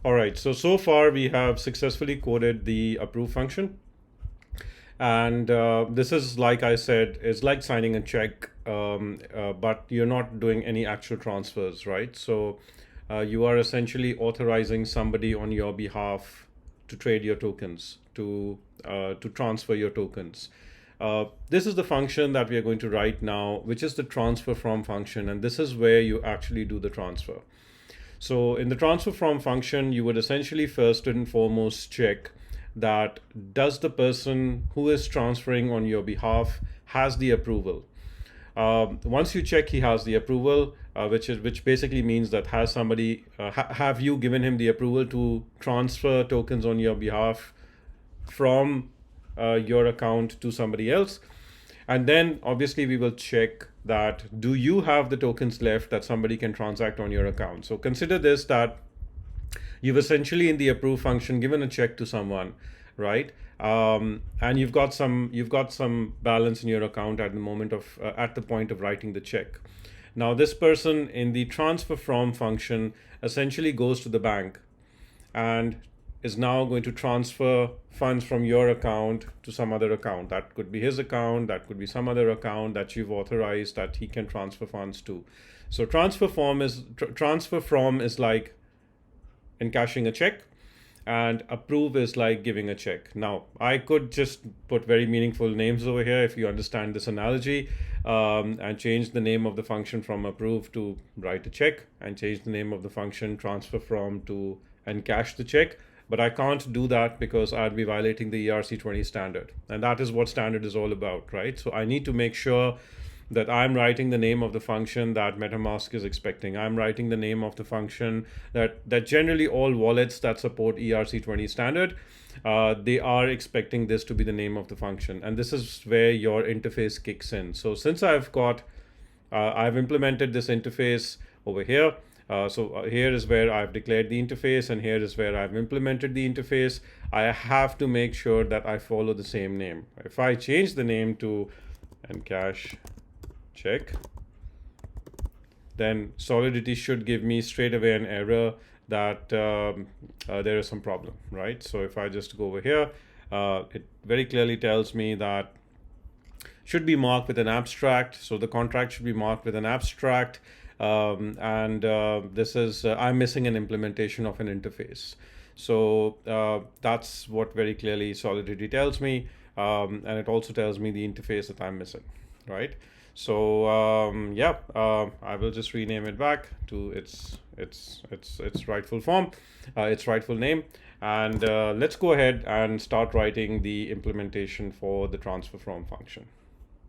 All right, so far we have successfully coded the approve function. And this is, like I said, is like signing a check, but you're not doing any actual transfers, right? So you are essentially authorizing somebody on your behalf to trade your tokens, to transfer your tokens. This is the function that we are going to write now, which is the transfer from function, and this is where you actually do the transfer. So in the transfer from function, you would essentially first and foremost check that does the person who is transferring on your behalf has the approval. Once you check he has the approval, which basically means that has somebody have you given him the approval to transfer tokens on your behalf from your account to somebody else. And then obviously we will check that do you have the tokens left that somebody can transact on your account. So consider this, that you've essentially in the approve function given a check to someone, right? And you've got some balance in your account at the moment of at the point of writing the check. Now this person in the transfer from function essentially goes to the bank and is now going to transfer funds from your account to some other account. That could be his account, that could be some other account that you've authorized that he can transfer funds to. So transfer from is like encashing a check, and approve is like giving a check. Now, I could just put very meaningful names over here if you understand this analogy, and change the name of the function from approve to write a check, and change the name of the function transfer from to encash the check. But I can't do that because I'd be violating the ERC20 standard. And that is what standard is all about, right? So I need to make sure that I'm writing the name of the function that MetaMask is expecting. I'm writing the name of the function that generally all wallets that support ERC20 standard, they are expecting this to be the name of the function. And this is where your interface kicks in. So since I've implemented this interface over here. Here is where I've declared the interface, and here is where I've implemented the interface. I have to make sure that I follow the same name. If I change the name to encash check, then Solidity should give me straight away an error that there is some problem, right? So if I just go over here, it very clearly tells me that should be marked with an abstract. So the contract should be marked with an abstract. This is I'm missing an implementation of an interface. So that's what very clearly Solidity tells me, and it also tells me the interface that I'm missing, right? So I will just rename it back to its rightful form, its rightful name, and let's go ahead and start writing the implementation for the transfer from function.